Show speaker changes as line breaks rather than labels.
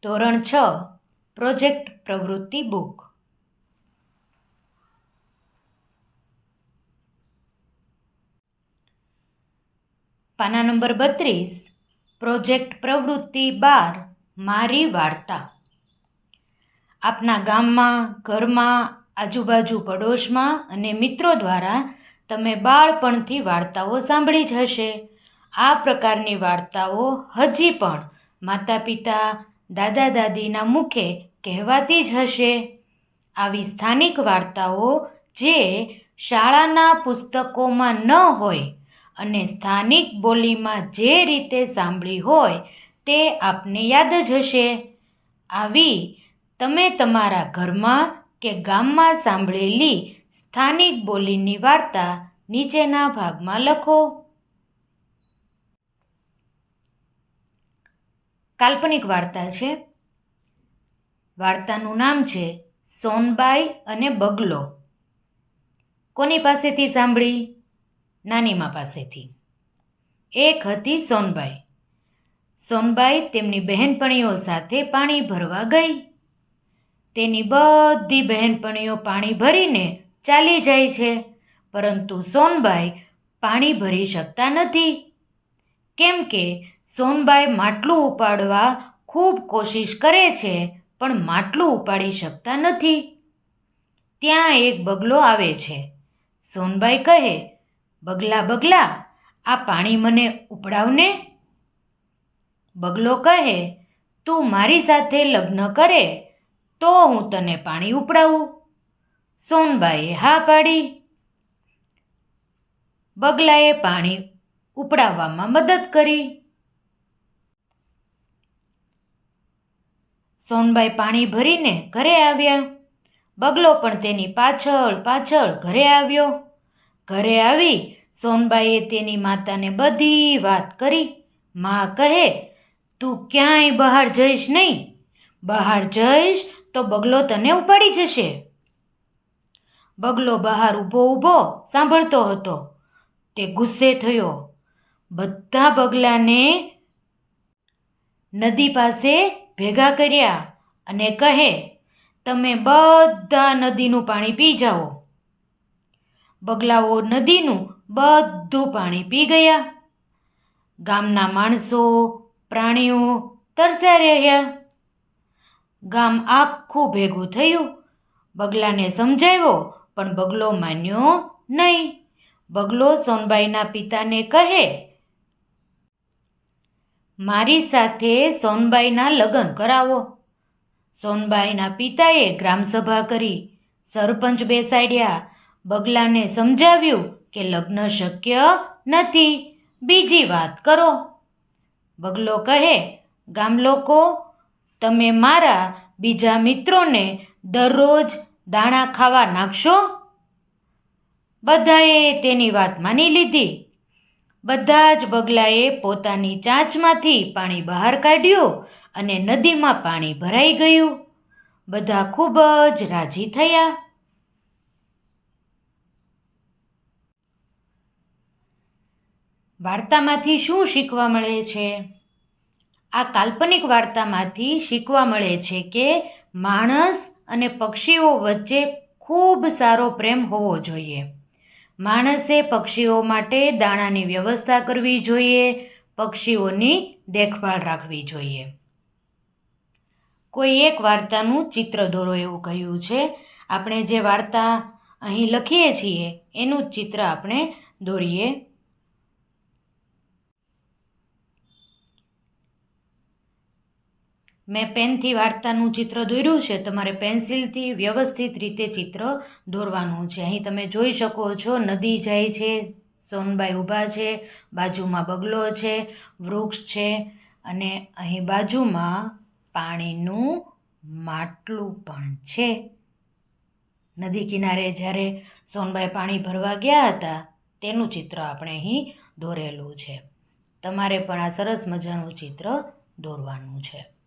ધોરણ 6 પ્રોજેક્ટ પ્રવૃત્તિ બુક. પાના નંબર 32. પ્રોજેક્ટ પ્રવૃત્તિ 12 મારી વાર્તા. આપના ગામમાં, ઘરમાં, આજુબાજુ પડોશમાં અને મિત્રો દ્વારા તમે બાળપણથી વાર્તાઓ સાંભળી જ હશે. આ પ્રકારની વાર્તાઓ હજી પણ માતા પિતા, દાદા દાદીના મુખે કહેવાતી જ હશે. આવી સ્થાનિક વાર્તાઓ જે શાળાના પુસ્તકોમાં ન હોય અને સ્થાનિક બોલીમાં જે રીતે સાંભળી હોય તે આપને યાદ જ હશે. આવી તમે તમારા ઘરમાં કે ગામમાં સાંભળેલી સ્થાનિક બોલીની વાર્તા નીચેના ભાગમાં લખો. કાલ્પનિક વાર્તા છે. વાર્તાનું નામ છે સોનબાઈ અને બગલો. કોની પાસેથી સાંભળી? નાનીમા પાસેથી. એક હતી સોનબાઈ. સોનબાઈ તેમની બહેનપણીઓ સાથે પાણી ભરવા ગઈ. તેની બધી બહેનપણીઓ પાણી ભરીને ચાલી જાય છે, પરંતુ સોનબાઈ પાણી ભરી શકતા નથી. કેમ કે સોનબાઈ માટલું ઉપાડવા ખૂબ કોશિશ કરે છે, પણ માટલું ઉપાડી શકતા નથી. ત્યાં એક બગલો આવે છે. સોનબાઈ કહે, બગલા બગલા, આ પાણી મને ઉપડાવને. બગલો કહે, તું મારી સાથે લગ્ન કરે તો હું તને પાણી ઉપડાવું. સોનબાઈએ હા પાડી. બગલાએ પાણી ઉપડાવવામાં મદદ કરી. સોનબાઈ પાણી ભરીને ઘરે આવ્યા. બગલો પણ તેની પાછળ પાછળ ઘરે આવ્યો. ઘરે આવી સોનબાઈએ તેની માતાને બધી વાત કરી. મા કહે, તું ક્યાંય બહાર જઈશ નહીં. બહાર જઈશ તો બગલો તને ઉપાડી જશે. બગલો બહાર ઊભો ઊભો સાંભળતો હતો. તે ગુસ્સે થયો. બધા બગલાને નદી પાસે ભેગા કર્યા અને કહે, તમે બધા નદીનું પાણી પી જાઓ. બગલાઓ નદીનું બધું પાણી પી ગયા. ગામના માણસો, પ્રાણીઓ તરસ્યા રહ્યા. ગામ આખું ભેગું થયું. બગલાને સમજાવ્યો, પણ બગલો માન્યો નહીં. બગલો સોનબાઈના પિતાને કહે, મારી સાથે સોનબાઈના લગ્ન કરાવો. સોનબાઈના પિતાએ ગ્રામસભા કરી. સરપંચ બેસાડ્યા. બગલાને સમજાવ્યું કે લગ્ન શક્ય નથી, બીજી વાત કરો. બગલો કહે, ગામ લોકો, તમે મારા બીજા મિત્રોને દરરોજ દાણા ખાવા નાખશો? બધાએ તેની વાત માની લીધી. બધા જ બગલાએ પોતાની ચાંચમાંથી પાણી બહાર કાઢ્યું અને નદીમાં પાણી ભરાઈ ગયું. બધા ખૂબ જ રાજી થયા. વાર્તામાંથી શું શીખવા મળે છે? આ કાલ્પનિક વાર્તામાંથી શીખવા મળે છે કે માણસ અને પક્ષીઓ વચ્ચે ખૂબ સારો પ્રેમ હોવો જોઈએ. માણસે પક્ષીઓ માટે દાણાની વ્યવસ્થા કરવી જોઈએ. પક્ષીઓની દેખભાળ રાખવી જોઈએ. કોઈ એક વાર્તાનું ચિત્ર દોરો એવું કહ્યું છે. આપણે જે વાર્તા અહીં લખીએ છીએ એનું જ ચિત્ર આપણે દોરીએ. મેં પેનથી વાર્તાનું ચિત્ર દોર્યું છે. તમારે પેન્સિલથી વ્યવસ્થિત રીતે ચિત્ર દોરવાનું છે. અહીં તમે જોઈ શકો છો, નદી જાય છે, સોનબાઈ ઊભા છે, બાજુમાં બગલો છે, વૃક્ષ છે અને અહીં બાજુમાં પાણીનું માટલું પણ છે. નદી કિનારે જ્યારે સોનબાઈ પાણી ભરવા ગયા હતા તેનું ચિત્ર આપણે અહીં દોરેલું છે. તમારે પણ આ સરસ મજાનું ચિત્ર દોરવાનું છે.